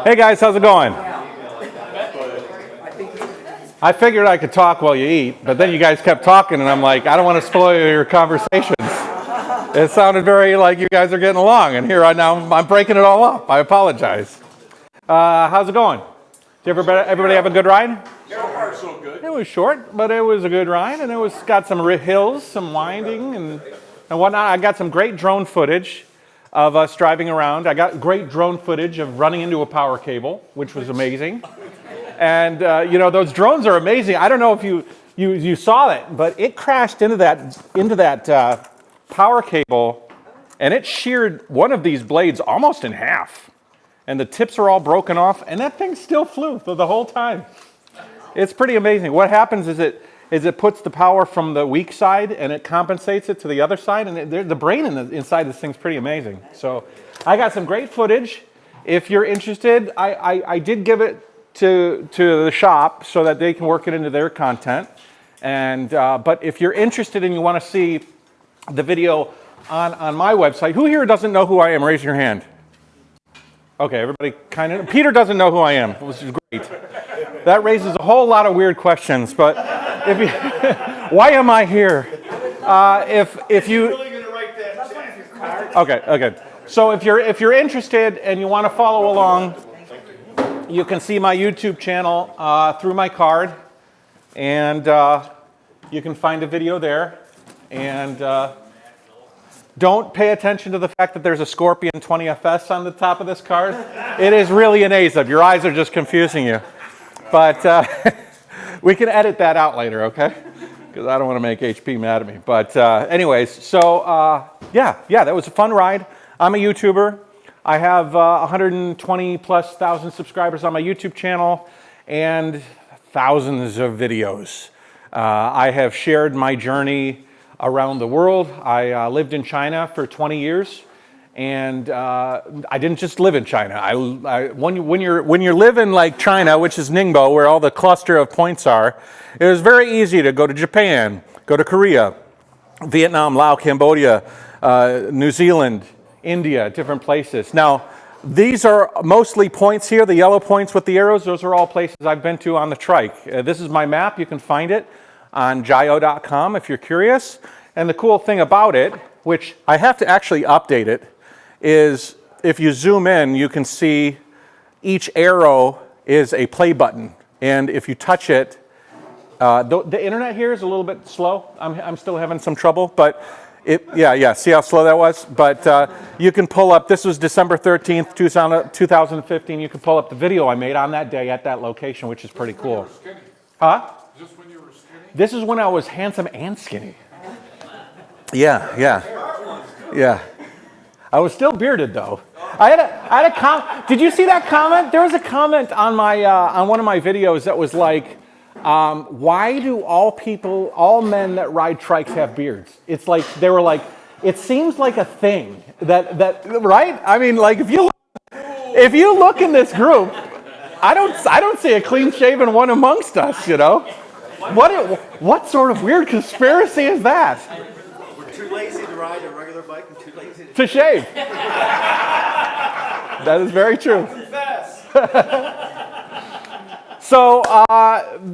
Hey guys, how's it going? I figured I could talk while you eat, but then you guys kept talking and I'm like, I don't want to spoil your conversations. It sounded very like you guys are getting along, and here I'm breaking it all up. I apologize. How's it going? Did everybody have a good ride? So far, so good. It was short, but it was a good ride, and it was got some hills, some winding, and whatnot. I got some great drone footage of us driving around. I got great drone footage of running into a power cable, which was amazing. And those drones are amazing. I don't know if you saw it, but it crashed into that power cable, and it sheared one of these blades almost in half. And the tips are all broken off, and that thing still flew for the whole time. It's pretty amazing. What happens is it puts the power from the weak side, and it compensates it to the other side, and the brain inside this thing's pretty amazing. So I got some great footage. If you're interested, I did give it to the shop so that they can work it into their content. And but if you're interested and you want to see the video on my website, who here doesn't know who I am? Raise your hand. Okay, everybody kind of. Peter doesn't know who I am, which is great. That raises a whole lot of weird questions, but why am I here? If you Really gonna write that? okay. So if you're interested and you want to follow along, you can see my YouTube channel through my card, and you can find a video there. And don't pay attention to the fact that there's a Scorpion 20FS on the top of this card. It is really an Azub. Your eyes are just confusing you. But we can edit that out later, okay? Because I don't want to make HP mad at me. But anyways, so yeah, that was a fun ride. I'm a YouTuber. I have 120 plus thousand subscribers on my YouTube channel and thousands of videos. I have shared my journey around the world. I lived in China for 20 years, and I didn't just live in China. When you're living like China, which is Ningbo, where all the cluster of points are, it was very easy to go to Japan, go to Korea, Vietnam, Laos, Cambodia, New Zealand, India, different places. Now, these are mostly points here, the yellow points with the arrows. Those are all places I've been to on the trike. This is my map. You can find it on jio.com if you're curious. And the cool thing about it, which I have to actually update it, is if you zoom in, you can see each arrow is a play button. And if you touch it, the internet here is a little bit slow. I'm still having some trouble, but see how slow that was? But you can pull up, this was December 13th, 2015. You can pull up the video I made on that day at that location, which is pretty cool. Huh? Is this when you were skinny? This is when I was handsome and skinny. Yeah. I was still bearded though. I had a comment. Did you see that comment? There was a comment on my on one of my videos that was like, why do all men that ride trikes have beards? It's like they were like, it seems like a thing that right? I mean, like if you look in this group, I don't see a clean-shaven one amongst us, you know. What sort of weird conspiracy is that? We're too lazy to ride a regular bike and too lazy To shave. That is very true. So,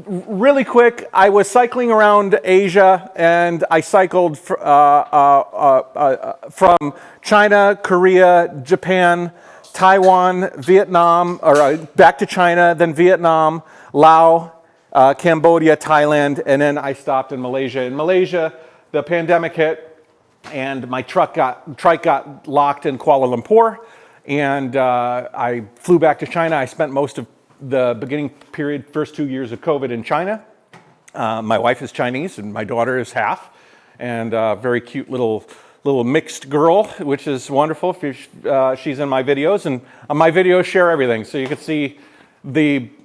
really quick, I was cycling around Asia, and I cycled from China, Korea, Japan, Taiwan, Vietnam, or back to China, then Vietnam, Laos, Cambodia, Thailand, and then I stopped in Malaysia. In Malaysia, the pandemic hit, and my trike got locked in Kuala Lumpur, and I flew back to China. I spent most of the beginning period, first 2 years of COVID in China. My wife is Chinese, and my daughter is half, and a very cute little mixed girl, which is wonderful. She's in my videos, and my videos share everything, so you can see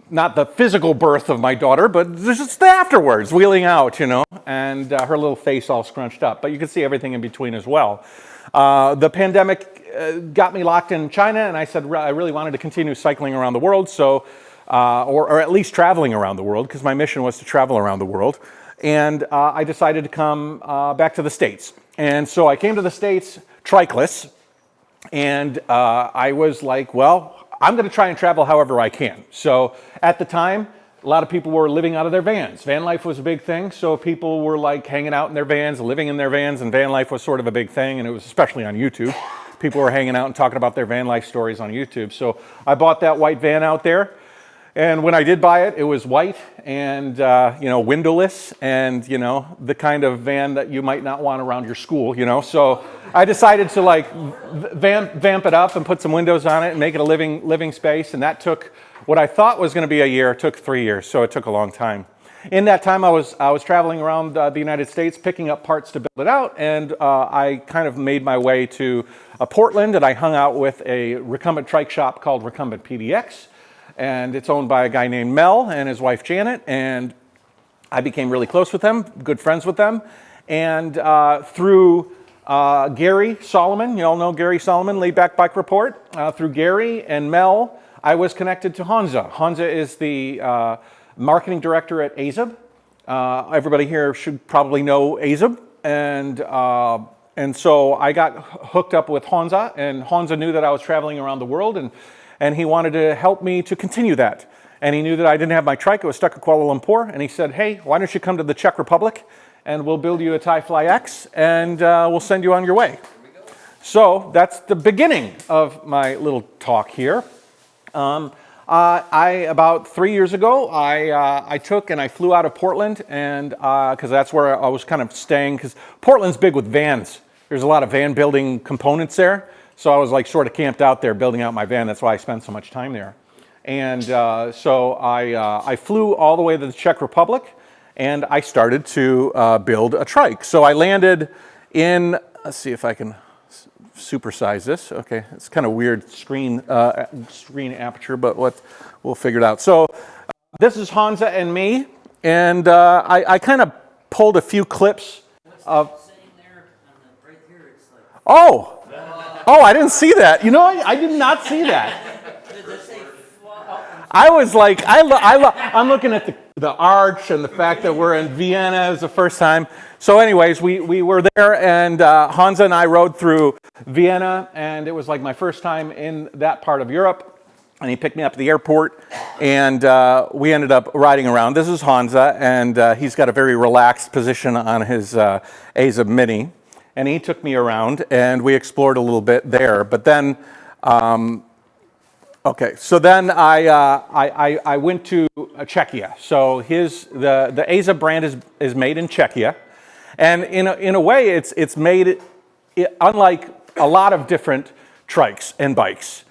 not the physical birth of my daughter, but just the afterwards, wheeling out, you know, and her little face all scrunched up. But you can see everything in between as well. The pandemic got me locked in China, and I said I really wanted to continue cycling around the world, so or at least traveling around the world, because my mission was to travel around the world. And I decided to come back to the States. And so I came to the States trikeless, and I was like, well, I'm going to try and travel however I can. So at the time, a lot of people were living out of their vans. Van life was a big thing, so people were like hanging out in their vans, living in their vans, and van life was sort of a big thing, and it was especially on YouTube. People were hanging out and talking about their van life stories on YouTube. So I bought that white van out there, and when I did buy it, it was white and windowless, and the kind of van that you might not want around your school. So I decided to like vamp it up and put some windows on it and make it a living space, and that took what I thought was going to be a year. It took 3 years, so it took a long time. In that time, I was traveling around the United States, picking up parts to build it out, and I kind of made my way to Portland, and I hung out with a recumbent trike shop called Recumbent PDX, and it's owned by a guy named Mel and his wife Janet, and I became really close with them, good friends with them, and through Gary Solomon, you all know Gary Solomon, Laid Back Bike Report, through Gary and Mel, I was connected to Hansa. Hansa is the marketing director at Azub. Everybody here should probably know Azub. And so I got hooked up with Hansa, and Hansa knew that I was traveling around the world, and he wanted to help me to continue that. And he knew that I didn't have my trike. I was stuck at Kuala Lumpur, and he said, hey, why don't you come to the Czech Republic, and we'll build you a TIE Fly X, and we'll send you on your way. So that's the beginning of my little talk here. About 3 years ago, I took and I flew out of Portland, and because that's where I was kind of staying, because Portland's big with vans. There's a lot of van building components there, so I was like sort of camped out there building out my van. That's why I spent so much time there. And so I flew all the way to the Czech Republic, and I started to build a trike. So I landed in, let's see if I can supersize this. Okay, it's kind of weird screen aperture, but we'll figure it out. So this is Hansa and me, and I kind of pulled a few clips of. Oh, I didn't see that. I did not see that. I was like, I'm looking at the arch and the fact that we're in Vienna is the first time. So anyways, we were there, and Hansa and I rode through Vienna, and it was like my first time in that part of Europe, and he picked me up at the airport, and we ended up riding around. This is Hansa, and he's got a very relaxed position on his Azub Mini, and he took me around, and we explored a little bit there, but then okay, so then I went to Czechia. So the Azub brand is made in Czechia, and in a way it's made unlike a lot of different trikes and bikes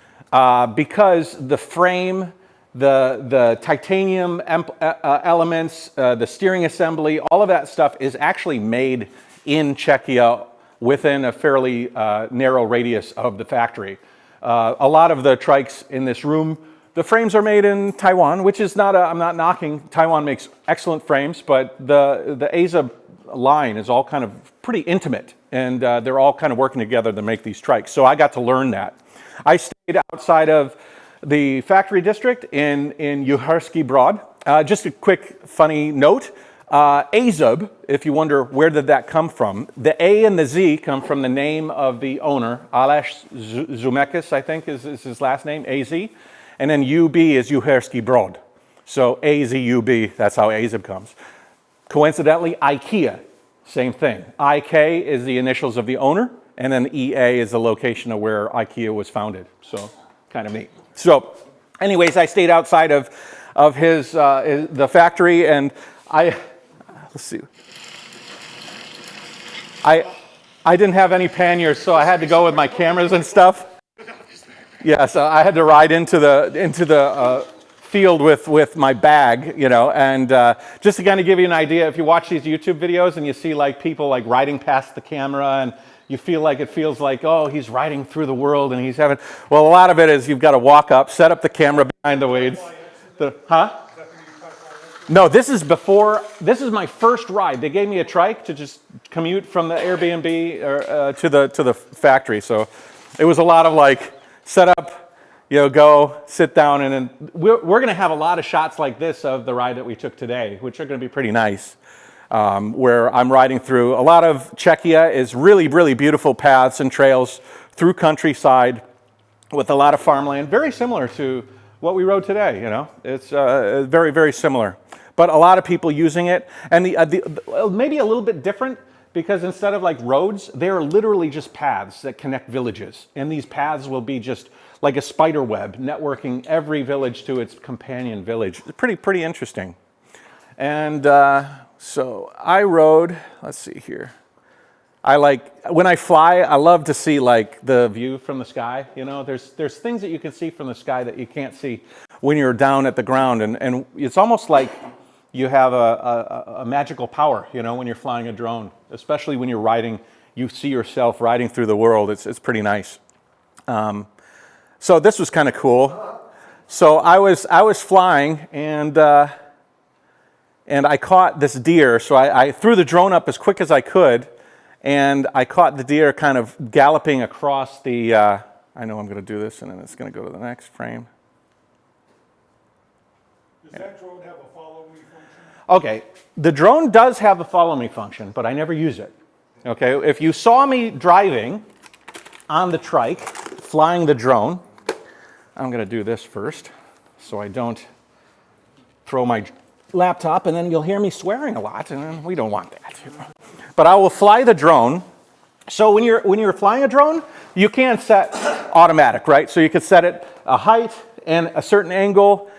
because the frame, the titanium elements, the steering assembly, all of that stuff is actually made in Czechia within a fairly narrow radius of the factory. A lot of the trikes in this room, the frames are made in Taiwan, which is not, I'm not knocking. Taiwan makes excellent frames, but the Azub line is all kind of pretty intimate, and they're all kind of working together to make these trikes. So I got to learn that. I stayed outside of the factory district in Uherský Brod. Just a quick funny note. Azub, if you wonder where did that come from, the A and the Z come from the name of the owner, Aleš Zumekis, I think is his last name, AZ, and then UB is Uherský Brod. So AZUB, that's how Azub comes. Coincidentally, IKEA, same thing. IK is the initials of the owner, and then EA is the location of where IKEA was founded. So kind of neat. So anyways, I stayed outside of the factory, and let's see. I didn't have any panniers, so I had to go with my cameras and stuff. Yeah, so I had to ride into the field with my bag, and just to kind of give you an idea, if you watch these YouTube videos and you see like people like riding past the camera, and you feel like it feels like, oh, he's riding through the world and he's having, well, a lot of it is you've got to walk up, set up the camera behind the weeds. No, this is my first ride. They gave me a trike to just commute from the Airbnb to the factory. So it was a lot of like set up, go, sit down, and then we're going to have a lot of shots like this of the ride that we took today, which are going to be pretty nice, where I'm riding through. A lot of Czechia is really, really beautiful paths and trails through countryside. with a lot of farmland, very similar to what we rode today, you know. It's very, very similar. But a lot of people using it, and maybe a little bit different, because instead of like roads, they're literally just paths that connect villages. And these paths will be just like a spider web, networking every village to its companion village. It's pretty interesting. And so I rode, let's see here. When I fly, I love to see like the view from the sky. You know, there's things that you can see from the sky that you can't see when you're down at the ground. And it's almost like you have a magical power, you know, when you're flying a drone, especially when you're riding, you see yourself riding through the world. It's pretty nice. So this was kind of cool. So I was flying and I caught this deer. So I threw the drone up as quick as I could, and I caught the deer kind of galloping across the, I know I'm going to do this and then it's going to go to the next frame. Does that drone have a follow me function? Okay, the drone does have a follow me function, but I never use it. Okay, if you saw me driving on the trike, flying the drone, I'm going to do this first so I don't throw my laptop and then you'll hear me swearing a lot, and we don't want that. But I will fly the drone. So when you're flying a drone, you can set automatic, right? So you can set it a height and a certain angle,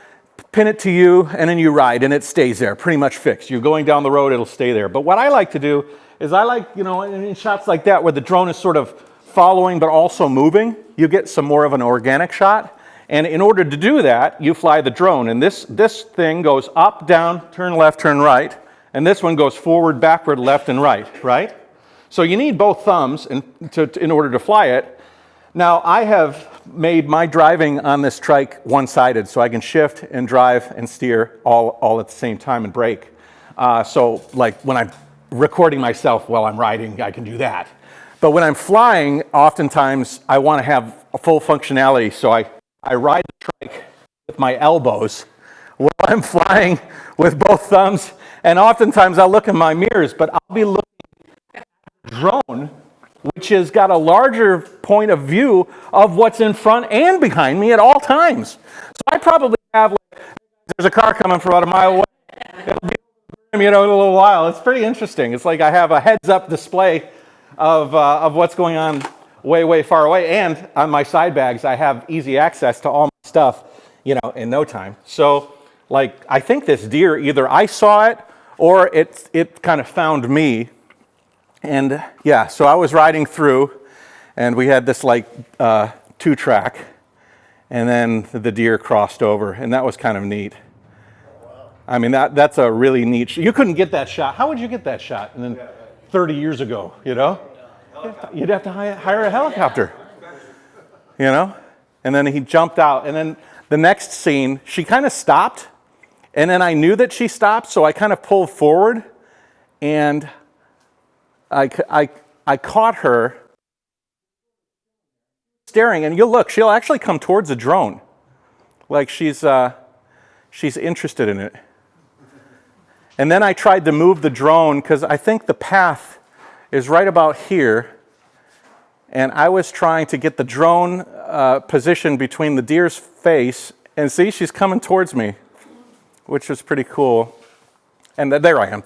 pin it to you, and then you ride, and it stays there, pretty much fixed. You're going down the road, it'll stay there. But what I like to do is you know, in shots like that where the drone is sort of following but also moving, you get some more of an organic shot. And in order to do that, you fly the drone. And this thing goes up, down, turn left, turn right. And this one goes forward, backward, left, and right? So you need both thumbs in order to fly it. Now, I have made my driving on this trike one-sided, so I can shift and drive and steer all at the same time and brake. So like when I'm recording myself while I'm riding, I can do that. But when I'm flying, oftentimes I want to have a full functionality, so I ride the trike with my elbows while I'm flying with both thumbs, and oftentimes I'll look in my mirrors, but I'll be looking at the drone, which has got a larger point of view of what's in front and behind me at all times. So I probably have, like, there's a car coming from about a mile away. It'll be, you know, in a little while. It's pretty interesting. It's like I have a heads-up display of what's going on way far away, and on my side bags, I have easy access to all my stuff, you know, in no time. So, like, I think this deer, either I saw it or it kind of found me. And yeah, so I was riding through, and we had this like 2-track, and then the deer crossed over, and that was kind of neat. I mean, that's a really neat. You couldn't get that shot. How would you get that shot? And then 30 years ago, you know, you'd have to hire a helicopter, you know. And then he jumped out, and then the next scene, she kind of stopped, and then I knew that she stopped, so I kind of pulled forward, and I caught her staring, and you'll look, she'll actually come towards the drone, like she's interested in it. And then I tried to move the drone, because I think the path is right about here, and I was trying to get the drone positioned between the deer's face, and see, she's coming towards me, which is pretty cool. And there I am.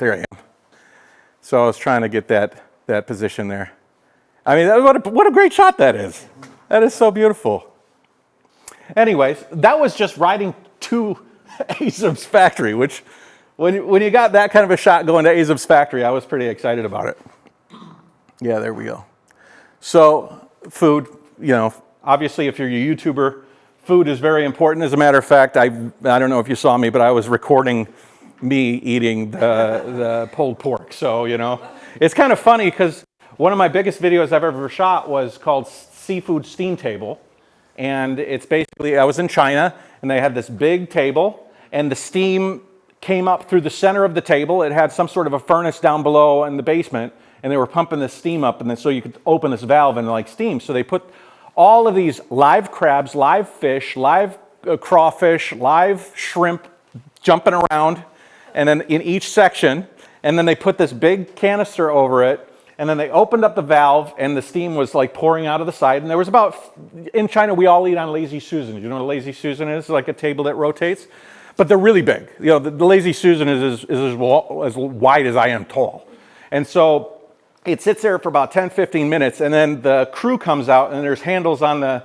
So I was trying to get that position there. I mean, what a great shot that is. That is so beautiful. Anyways, that was just riding to Azub's factory, which when you got that kind of a shot going to Azub's factory, I was pretty excited about it. Yeah, there we go. So food, you know, obviously if you're a YouTuber, food is very important. As a matter of fact, I don't know if you saw me, but I was recording me eating the pulled pork. So, you know, it's kind of funny because one of my biggest videos I've ever shot was called Seafood Steam Table. And it's basically, I was in China, and they had this big table, and the steam came up through the center of the table. It had some sort of a furnace down below in the basement, and they were pumping this steam up, and then so you could open this valve and like steam. So they put all of these live crabs, live fish, live crawfish, live shrimp jumping around, and then in each section, and then they put this big canister over it, and then they opened up the valve, and the steam was like pouring out of the side. And there was about, in China, we all eat on Lazy Susan. You know what a Lazy Susan is? Like a table that rotates. But they're really big. You know, the Lazy Susan is as wide as I am tall. And so it sits there for about 10, 15 minutes, and then the crew comes out, and there's handles on the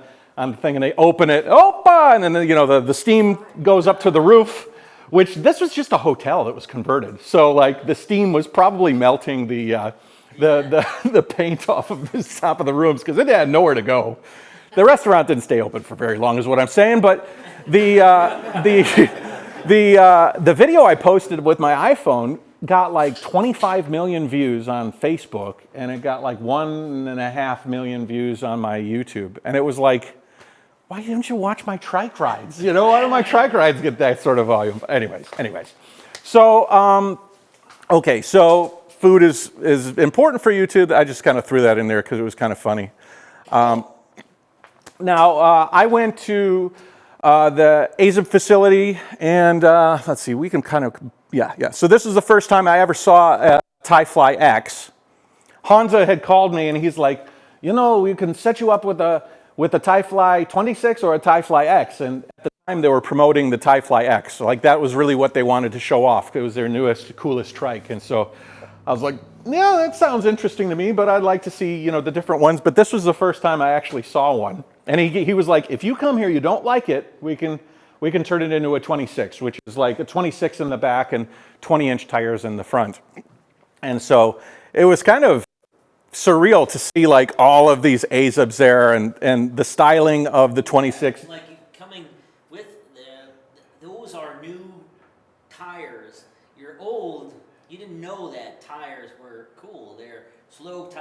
thing, and they open it, and then the steam goes up to the roof, which this was just a hotel that was converted. So like the steam was probably melting the paint off of the top of the rooms because it had nowhere to go. The restaurant didn't stay open for very long, is what I'm saying. But the video I posted with my iPhone got like 25 million views on Facebook, and it got like 1.5 million views on my YouTube. And it was like, why didn't you watch my trike rides? You know, why do my trike rides get that sort of volume? Anyways. So, okay, so food is important for YouTube. I just kind of threw that in there because it was kind of funny. Now, I went to the Azub facility, and let's see, we can kind of, yeah. So this is the first time I ever saw a Thai Fly X. Hansa had called me, and he's like, you know, we can set you up with a Thai Fly 26 or a Thai Fly X. And at the time, they were promoting the Thai Fly X. So like that was really what they wanted to show off. It was their newest, coolest trike. And so I was like, yeah, that sounds interesting to me, but I'd like to see, you know, the different ones. But this was the first time I actually saw one. And he was like, if you come here, you don't like it, we can turn it into a 26, which is like a 26 in the back and 20-inch tires in the front. And so it was kind of surreal to see like all of these Azubs there and the styling of the 26. Like coming with those are new tires. You're old. You didn't know that tires were cool. They're slow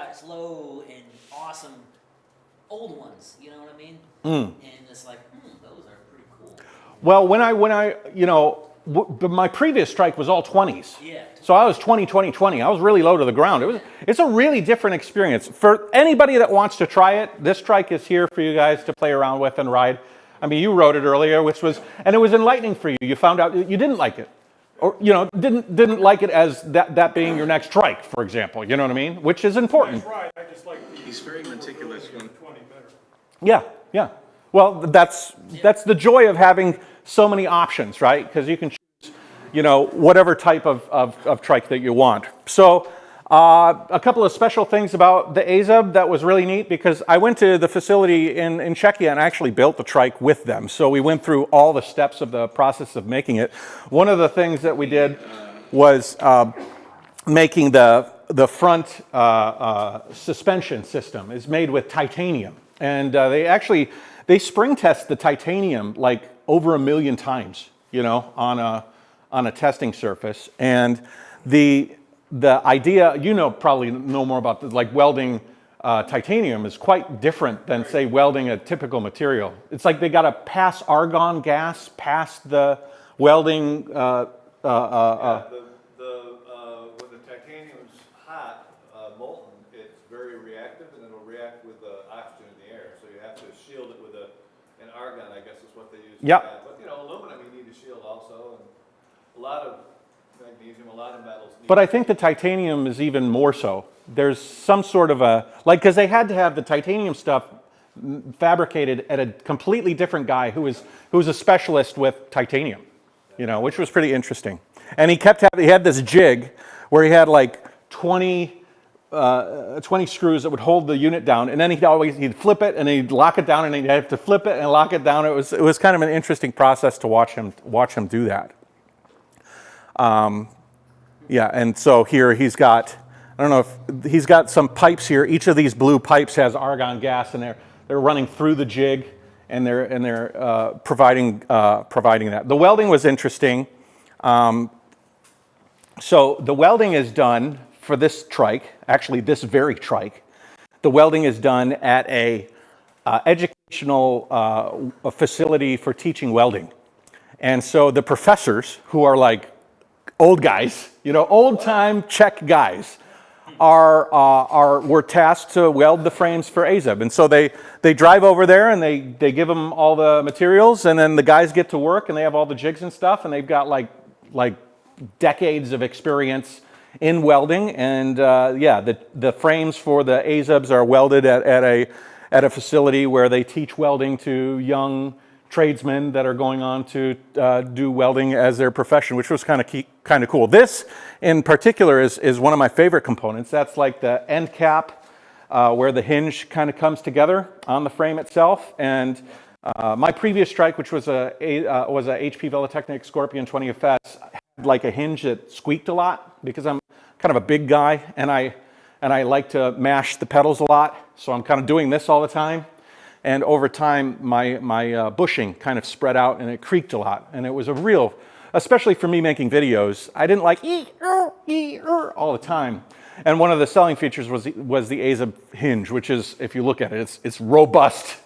and awesome old ones. You know what I mean? And it's like, those are pretty cool. Well, when I you know, my previous trike was all 20s. Yeah. So I was 20. I was really low to the ground. It's a really different experience. For anybody that wants to try it, this trike is here for you guys to play around with and ride. I mean, you rode it earlier, and it was enlightening for you. You found out you didn't like it. Or, you know, didn't like it as that being your next trike, for example. You know what I mean? Which is important. That's right, I just like the. He's very meticulous. 20 better. Yeah. Well, that's the joy of having so many options, right? Because you can choose, you know, whatever type of trike that you want. So a couple of special things about the Azub that was really neat, because I went to the facility in Czechia and actually built the trike with them. So we went through all the steps of the process of making it. One of the things that we did was making the front suspension system is made with titanium. And they spring test the titanium like over 1 million times, you know, on a testing surface. And the idea, you know, probably know more about like welding titanium is quite different than say welding a typical material. It's like they got to pass argon gas past the welding. When the titanium's hot, molten, it's very reactive, and it'll react with the oxygen in the air. So you have to shield it with an argon, I guess is what they use. Yep. But you know, aluminum you need to shield also, and a lot of magnesium, a lot of metals. But I think the titanium is even more so. There's some sort of because they had to have the titanium stuff fabricated at a completely different guy who was a specialist with titanium, you know, which was pretty interesting. And he had this jig where he had like 20 screws that would hold the unit down, and then he'd flip it and he'd lock it down, and he'd have to flip it and lock it down. It was kind of an interesting process to watch him do that. Yeah, and so here he's got, I don't know if he's got some pipes here. Each of these blue pipes has argon gas, and they're running through the jig, and they're providing that. The welding was interesting. So the welding is done for this trike, actually this very trike. The welding is done at a educational facility for teaching welding. And so the professors, who are like old guys, you know, old-time Czech guys, were tasked to weld the frames for Azub. And so they drive over there, and they give them all the materials, and then the guys get to work, and they have all the jigs and stuff, and they've got like decades of experience in welding, and yeah, the frames for the Azubs are welded at a facility where they teach welding to young tradesmen that are going on to do welding as their profession, which was kind of cool. This in particular is one of my favorite components. That's like the end cap where the hinge kind of comes together on the frame itself. And my previous trike, which was a HP Velatechnic Scorpion 20FS, had like a hinge that squeaked a lot because I'm kind of a big guy and I like to mash the pedals a lot. So I'm kind of doing this all the time. And over time, my bushing kind of spread out and it creaked a lot. And it was a real, especially for me making videos, I didn't like all the time. And one of the selling features was the Azub hinge, which is, if you look at it, it's robust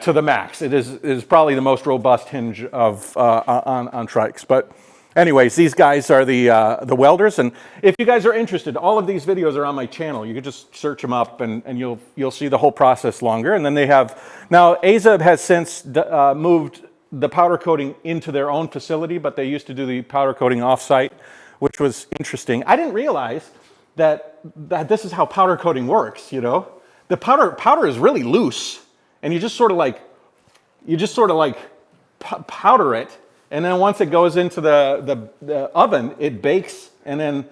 to the max. It is probably the most robust hinge of on trikes. But anyways, these guys are the welders, and if you guys are interested, all of these videos are on my channel. You can just search them up, and you'll see the whole process longer. And then they have now Azub has since moved the powder coating into their own facility, but they used to do the powder coating offsite, which was interesting. I didn't realize that this is how powder coating works. You know, the powder is really loose, and you just sort of like powder it. And then once it goes into the oven, it bakes and then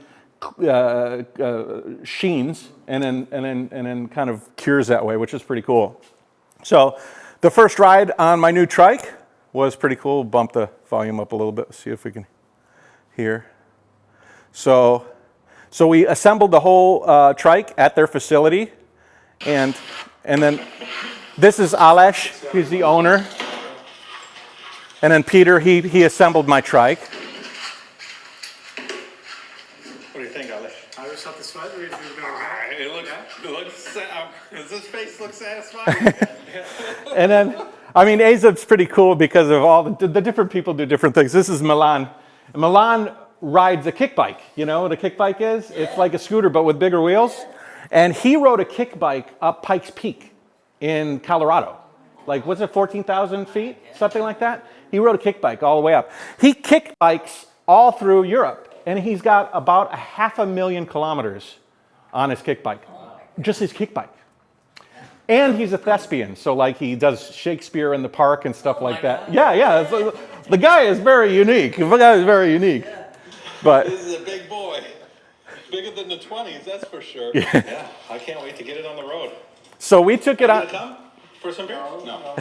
sheens and then kind of cures that way, which is pretty cool. So the first ride on my new trike was pretty cool. Bump the volume up a little bit, see if we can hear. So we assembled the whole trike at their facility, and then this is Alesh, he's the owner. And then Peter, he assembled my trike. What do you think, Alex? Are you satisfied with Does this face look satisfying? And then, I mean, Azub's pretty cool because of all the different people do different things. This is Milan. Milan rides a kick bike. You know what a kick bike is? It's like a scooter, but with bigger wheels. And he rode a kick bike up Pikes Peak in Colorado. Like, what's it, 14,000 feet? Something like that? He rode a kick bike all the way up. He kick bikes all through Europe, and he's got about 500,000 kilometers on his kick bike. Just his kick bike. And he's a thespian, so like he does Shakespeare in the park and stuff like that. Yeah. So the guy is very unique. The guy is very unique. But This is a big boy. Bigger than the 20s, that's for sure. Yeah, I can't wait to get it on the road. so we took it Are you on. gonna come for some beers? No.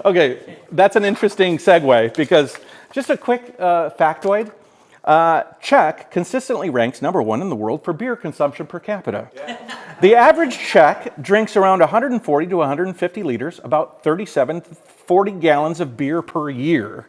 Okay, that's an interesting segue because just a quick factoid. Czech consistently ranks #1 in the world for beer consumption per capita. The average Czech drinks around 140 to 150 liters, about 37 to 40 gallons of beer per year.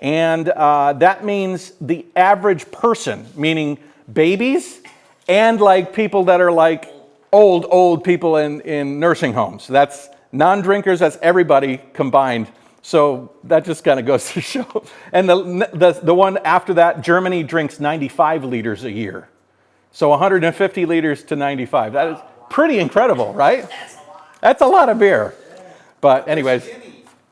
And that means the average person, meaning babies and like people that are like old people in nursing homes. That's non-drinkers, that's everybody combined. So that just kind of goes to show. And the one after that, Germany drinks 95 liters a year. So 150 liters to 95. That is pretty incredible, right? That's a lot of beer. But anyways.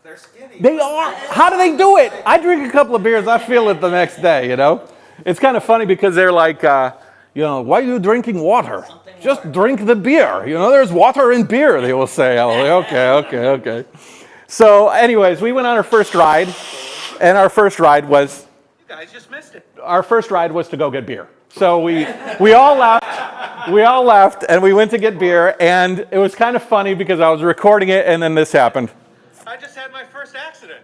They're skinny. They are. How do they do it? I drink a couple of beers, I feel it the next day, you know? It's kind of funny because they're like, why are you drinking water? Just drink the beer. You know, there's water in beer, they will say. I'm like, okay. So anyways, we went on our first ride, and our first ride was... You guys just missed it. Our first ride was to go get beer. So we all left, and we went to get beer, and it was kind of funny because I was recording it, and then this happened. I just had my first accident.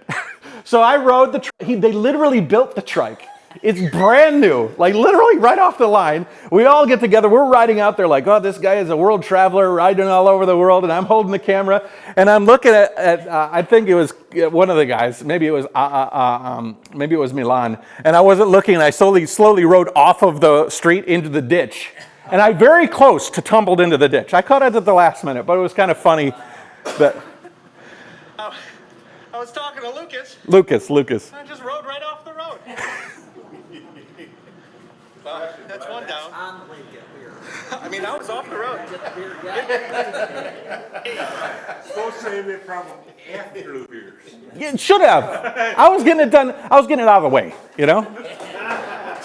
So I rode they literally built the trike. It's brand new, like literally right off the line. We all get together, we're riding out there like, oh, this guy is a world traveler riding all over the world, and I'm holding the camera, and I'm looking at I think it was one of the guys, maybe it was Milan, and I wasn't looking, and I slowly rode off of the street into the ditch, and I very close to tumbled into the ditch. I caught it at the last minute, but it was kind of funny that... I was talking to Lucas. Lucas. I just rode right off the road. Well, that's one down. On the way to get beer. I mean, I was off the road. Get the beer, yeah. Supposed to save it from after the beers. It should have. I was getting it done. I was getting it out of the way, you know?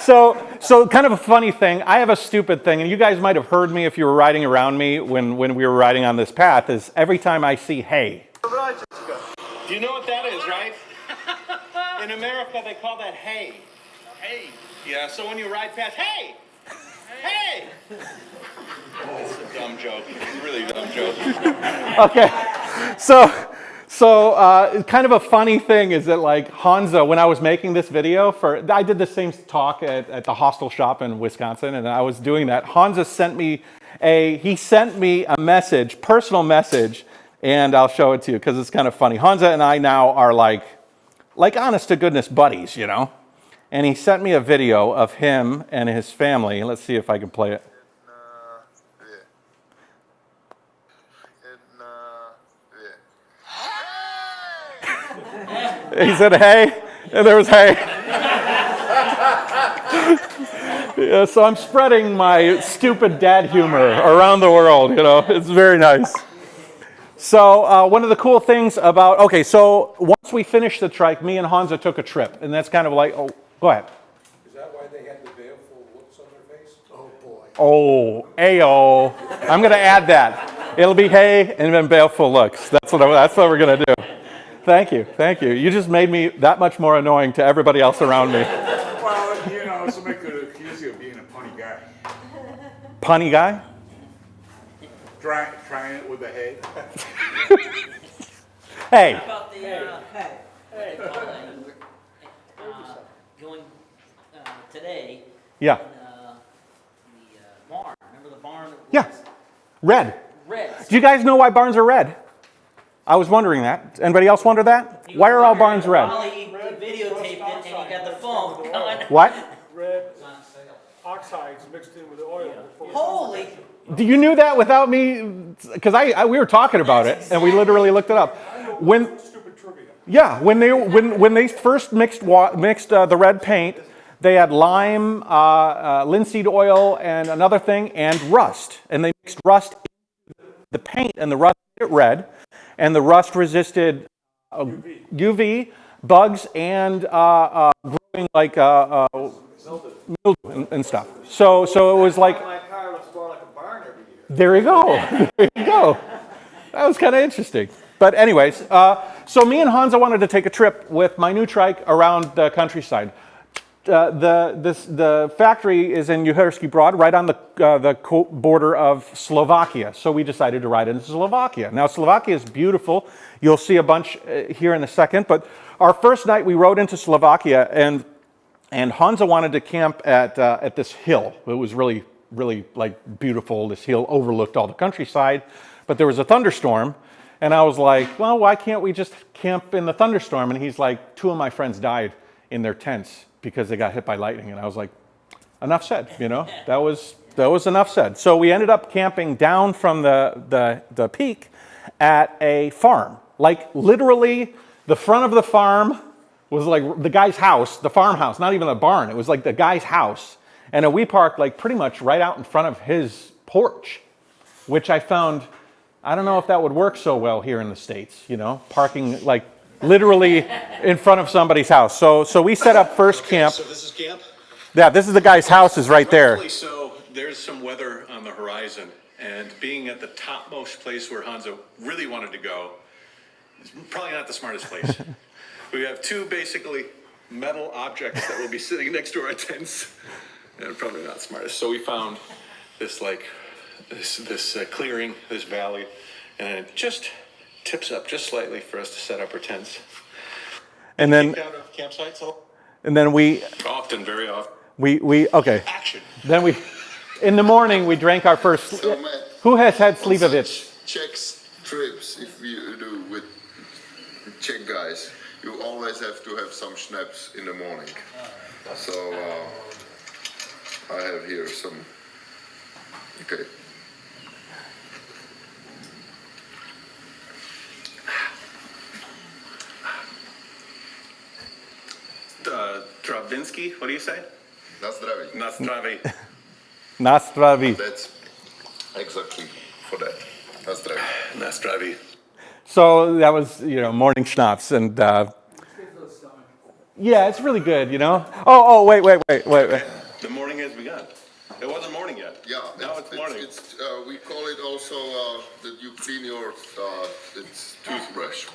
So kind of a funny thing. I have a stupid thing, and you guys might have heard me if you were riding around me when we were riding on this path. Is every time I see hay. Do you know what that is, right? In America, they call that hay. Hay. Yeah, so when you ride past, hey! Hey! It's a dumb joke. It's a really dumb joke. Okay, so kind of a funny thing is that like Hansa, when I was making this video I did the same talk at the hostel shop in Wisconsin, and I was doing that. Hansa sent me a message, personal message, and I'll show it to you because it's kind of funny. Hansa and I now are like honest to goodness buddies, you know. And he sent me a video of him and his family. Let's see if I can play it. He said, hey, and there was hay. Yeah, so I'm spreading my stupid dad humor around the world, you know. It's very nice. So one of the cool things about, okay, so once we finished the trike, me and Hansa took a trip. And that's kind of like, oh, go ahead. Is that why they had the baleful looks on their face? Oh, boy. Oh, ayo. I'm going to add that. It'll be hay and then baleful looks. That's what we're going to do. Thank you. You just made me that much more annoying to everybody else around me. Well, you know, somebody could accuse you of being a punny guy. Punny guy? Trying it with the hay. Hey. How about the, going today Yeah. in the barn. Remember the barn? Yeah. Red. Red. Do you guys know why barns are red? I was wondering that. Anybody else wonder that? Why are all barns red? While he videotaped it and he got the phone going. What? Red oxides mixed in with the oil. Holy. Do you knew that without me? Because we were talking about it and we literally looked it up. When Stupid trivia. Yeah, when they first mixed the red paint, they had lime, linseed oil, and another thing, and rust. And they mixed rust in the paint, and the rust made it red, and the rust resisted UV, bugs, and growing like mildew and stuff. So it was like. My car looks more like a barn every year. There you go. There you go. That was kind of interesting. But anyways, so me and Hansa wanted to take a trip with my new trike around the countryside. The factory is in Uherský Brod, right on the border of Slovakia. So we decided to ride into Slovakia. Now, Slovakia is beautiful. You'll see a bunch here in a second. But our first night, we rode into Slovakia, and Hansa wanted to camp at this hill. It was really, really like beautiful. This hill overlooked all the countryside. But there was a thunderstorm. And I was like, well, why can't we just camp in the thunderstorm? And he's like, 2 of my friends died in their tents because they got hit by lightning. And I was like, enough said, you know, that was enough said. So we ended up camping down from the peak at a farm. Like literally the front of the farm was like the guy's house, the farmhouse, not even a barn. It was like the guy's house. And we parked like pretty much right out in front of his porch, which I found, I don't know if that would work so well here in the States, you know, parking like literally in front of somebody's house. So we set up first camp. So this is camp? Yeah, this is the guy's house is right there. Roughly so there's some weather on the horizon, and being at the topmost place where Hansa really wanted to go is probably not the smartest place. We have 2 basically metal objects that will be sitting next to our tents, and probably not smartest. So we found this this clearing, this valley, and it just tips up just slightly for us to set up our tents. And then Down to campsites and then we often, very often. Okay. Action. Then in the morning we drank our first. So, man, Who has had Slivovitz? Czech's trips, if you do with Czech guys, you always have to have some schnapps in the morning. So I have here some. Okay. Travinsky, what do you say? Na zdraví. Nastravi. Nastravi. That's exactly for that. Na zdraví. Nastravi. So that was, morning schnapps, and yeah, it's really good, Oh, wait. morning has begun. It wasn't morning yet. Yeah. Now it's morning. We call it also that you clean your it's toothbrush.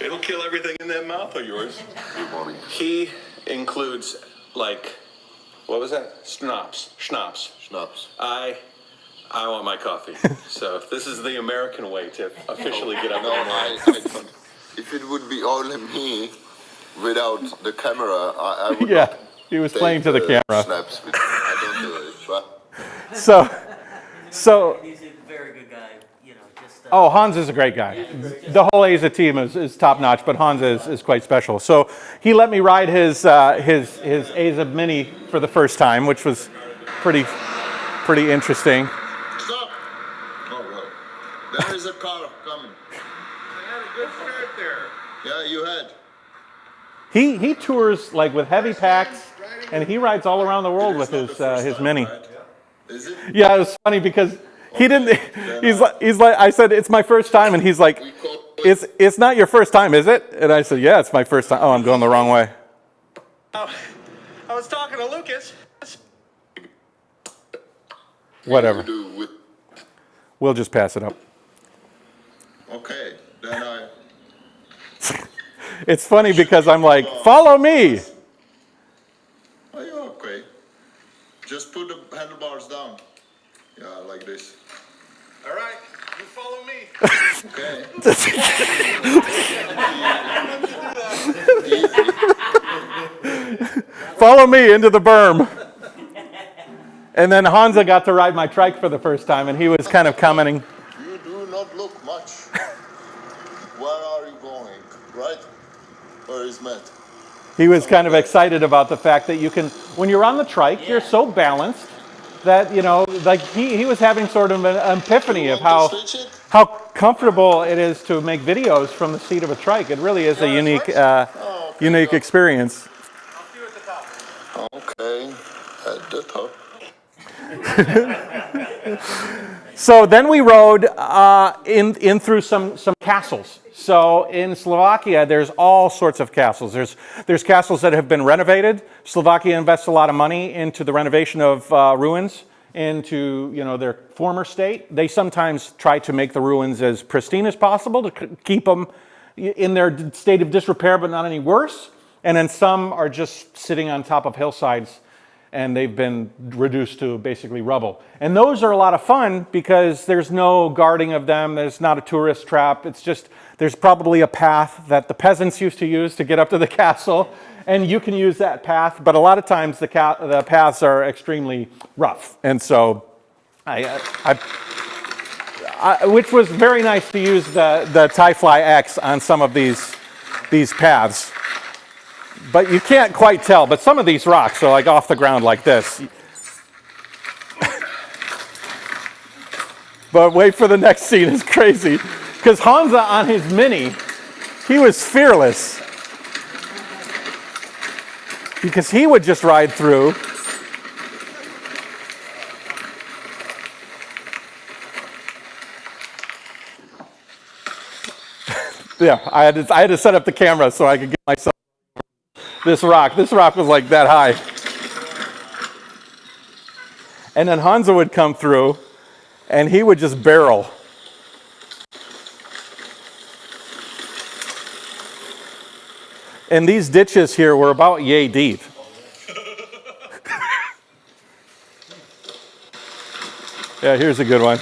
It'll kill everything in that mouth of yours. Good morning. He includes, like, what was that? Schnapps. Schnapps. I want my coffee. So this is the American way to officially get up No, on I don't. If it would be only me without the camera, I would Yeah, not he was take playing to the camera. snaps with I don't do it, but So, He's a very good guy, you know, just. oh, Hans is a great guy. The whole Aza team is top notch, but Hans is quite special. So he let me ride his Aza Mini for the first time, which was pretty interesting. stop. Oh well, there is a car coming. I had a good start there. Yeah, you had. He tours like with heavy packs, and he rides all around the world with his Mini. Is it? Yeah, it was funny because he didn't. He's like I said, it's my first time, and he's like, We call it. it's not your first time, is it? And I said, yeah, it's my first time. Oh, I'm going the wrong way. Oh, I was talking to Lucas. Whatever. Do with. We'll just pass it up. Okay, then I. It's funny because I'm like, follow me. Oh, you're okay. Just put the handlebars down. Yeah, like this. All right, you follow me. Okay. Follow me into the berm. And then Hansa got to ride my trike for the first time, and he was kind of commenting. You do not look much. Where are you going? Right? Where is Matt? He was kind of excited about the fact that you can, when you're on the trike, you're so balanced that, you know, like he was having sort of an epiphany of Want to switch it? how comfortable it is to make videos from the seat of a trike. It really is a unique unique experience. I'll see you at the top. Okay, at the top. So then we rode in through some castles. So in Slovakia, there's all sorts of castles. There's castles that have been renovated. Slovakia invests a lot of money into the renovation of ruins into their former state. They sometimes try to make the ruins as pristine as possible to keep them in their state of disrepair, but not any worse. And then some are just sitting on top of hillsides, and they've been reduced to basically rubble. And those are a lot of fun because there's no guarding of them. There's not a tourist trap. It's just, there's probably a path that the peasants used to use to get up to the castle, and you can use that path. But a lot of times the paths are extremely rough. And so, which was very nice to use the Tie-Fly X on some of these paths. But you can't quite tell, but some of these rocks are like off the ground like this. But wait for the next scene, it's crazy. Because Hansa on his Mini, he was fearless. Because he would just ride through. Yeah, I had to set up the camera so I could get myself this rock. This rock was like that high. And then Hansa would come through, and he would just barrel. And these ditches here were about yay deep. Yeah, here's a good one.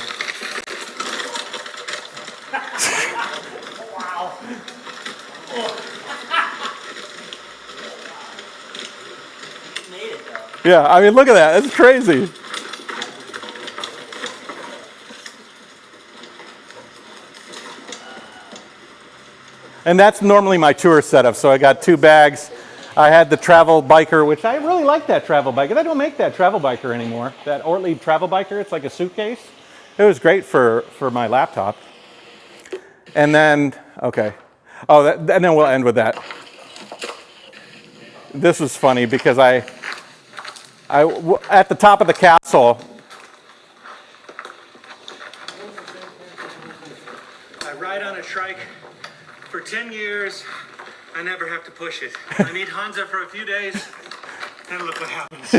Made it though. Yeah, I mean, look at that. That's crazy. And that's normally my tour setup. So I got 2 bags. I had the travel biker, which I really like that travel biker. They don't make that travel biker anymore. That Ortlieb travel biker, it's like a suitcase. It was great for my laptop. And then, okay. Oh, and then we'll end with that. This was funny because I at the top of the castle, I ride on a trike for 10 years. I never have to push it. I meet Hansa for a few days. And look what happens.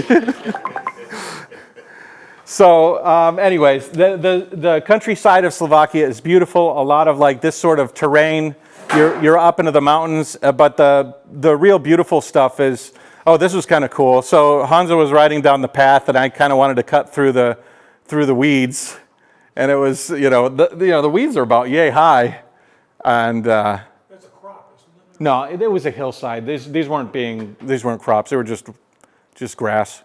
So, anyways, the countryside of Slovakia is beautiful. A lot of like this sort of terrain. You're up into the mountains, but the real beautiful stuff is. Oh, this was kind of cool. So Hansa was riding down the path, and I kind of wanted to cut through the weeds, and it was the weeds are about yay high, and That's a crop, isn't it? no, it was a hillside. These weren't crops. They were just grass.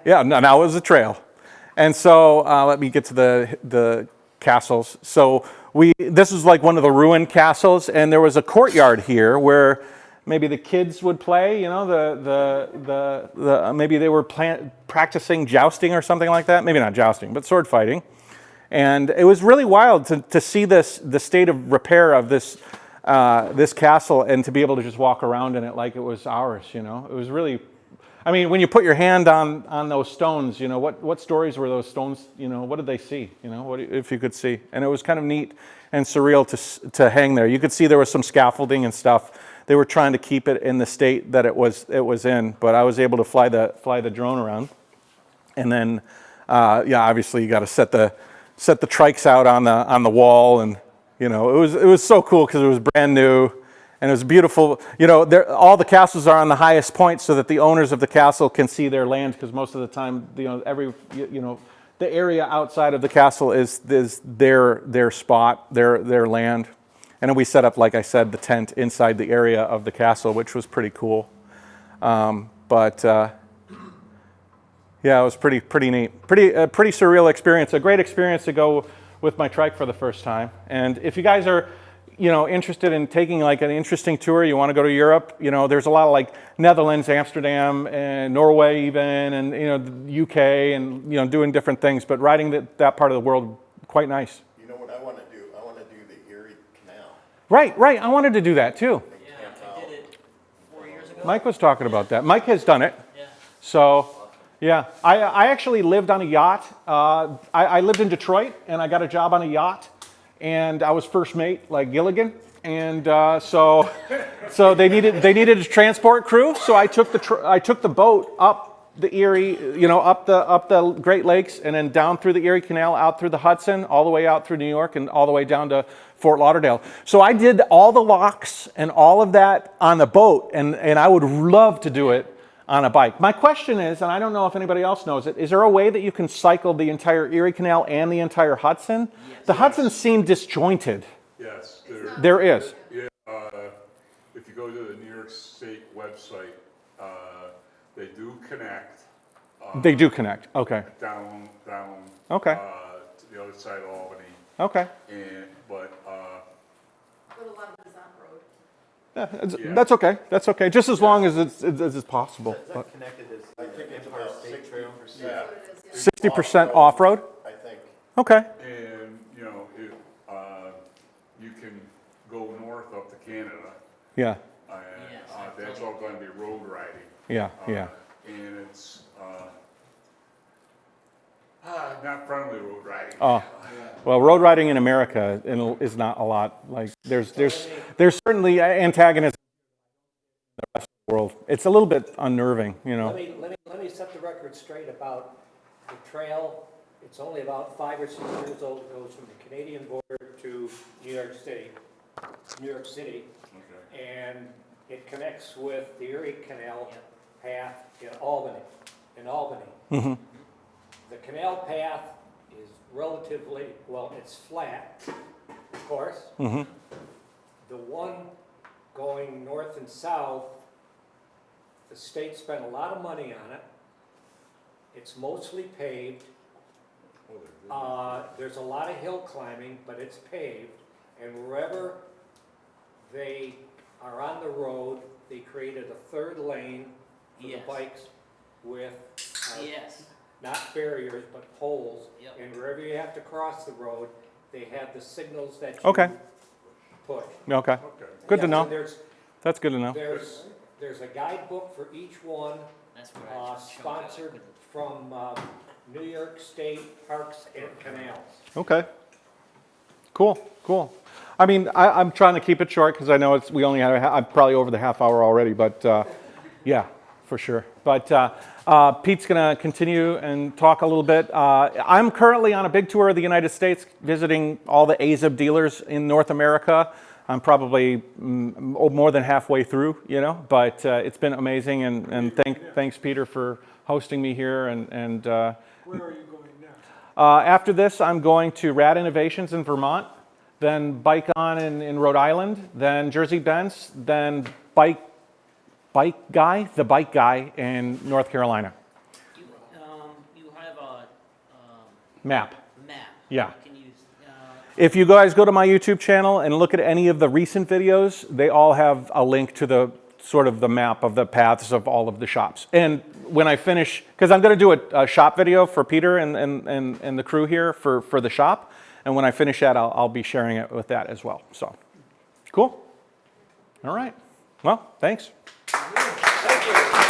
Yeah, no, now it was a trail. And so let me get to the castles. So this was like one of the ruined castles, and there was a courtyard here where maybe the kids would play, maybe they were practicing jousting or something like that. Maybe not jousting, but sword fighting. And it was really wild to see the state of repair of this castle and to be able to just walk around in it like it was ours, It was really, I mean, when you put your hand on those stones, what stories were those stones, what did they see, if you could see? And it was kind of neat and surreal to hang there. You could see there was some scaffolding and stuff. They were trying to keep it in the state that it was in, but I was able to fly the drone around. And then, obviously you got to set the trikes out on the wall, and it was so cool because it was brand new. And it was beautiful. All the castles are on the highest point so that the owners of the castle can see their land, because most of the time, the area outside of the castle is their spot, their land. And then we set up, like I said, the tent inside the area of the castle, which was pretty cool. It was pretty neat. Pretty surreal experience. A great experience to go with my trike for the first time. And if you guys are interested in taking like an interesting tour, you want to go to Europe, there's a lot of like Netherlands, Amsterdam, and Norway even, and the UK, and doing different things, but riding that part of the world, quite nice. You know what I want to do? I want to do the Erie Canal. Right, I wanted to do that too. Yeah, I did it 4 years ago. Mike was talking about that. Mike has done it. Yeah. So, yeah, I actually lived on a yacht. I lived in Detroit, and I got a job on a yacht. And I was first mate, like Gilligan, and so they needed a transport crew. So I took the boat up the Erie, up the Great Lakes, and then down through the Erie Canal, out through the Hudson, all the way out through New York, and all the way down to Fort Lauderdale. So I did all the locks and all of that on the boat, and I would love to do it on a bike. My question is, and I don't know if anybody else knows it, is there a way that you can cycle the entire Erie Canal and the entire Hudson? Yes. The Hudson seemed disjointed. Yes, there is. Yeah, if you go to the New York State website, they do connect. They do connect. Okay. Down. Okay. To the other side of Albany. Okay. But a lot of it is on road. Yeah, that's okay. That's okay. Just as long as it's possible. Is that connected to the Empire State Trail? yeah, 60% off-road? I think. Okay. and if you can go north up to Canada, Yeah. and Yes, that's all going to be road riding. Yeah. And it's not friendly road riding. Oh. Well, road riding in America is not a lot like there's certainly antagonism in the rest of the world. It's a little bit unnerving, Let me set the record straight about the trail. It's only about 5 or 6 years old. It goes from the Canadian border to New York City. Okay. And it connects with the Erie Canal path in Albany. Mm-hmm. The canal path is relatively, it's flat, of course. Mm-hmm. The one going north and south, the state spent a lot of money on it. It's mostly paved. There's a lot of hill climbing, but it's paved. And wherever they are on the road, they created a third lane for Yes. the bikes with Yes. not barriers, but poles. Yep. And wherever you have to cross the road, they have the signals that you Okay. push. Okay. Good to Yeah, know. and That's good to know. there's a guidebook for each one, That's where I just choke up sponsored with- from New York State Parks and Canals. Okay. Cool. I mean, I'm trying to keep it short because I know we only have, I'm probably over the half hour already, but yeah, for sure. But Pete's going to continue and talk a little bit. I'm currently on a big tour of the United States, visiting all the Azub dealers in North America. I'm probably more than halfway through, but it's been amazing. And thanks, Peter, for hosting me here. And Where are you going next? after this, I'm going to Rad Innovations in Vermont, then Bike On in Rhode Island, then Jersey Benz, then the Bike Guy in North Carolina. You have a Map. map. Yeah. Can you, If you guys go to my YouTube channel and look at any of the recent videos, they all have a link to the sort of the map of the paths of all of the shops. And when I finish, because I'm going to do a shop video for Peter and the crew here for the shop, and when I finish that, I'll be sharing it with that as well. So, cool. All right. Well, thanks. Thank you.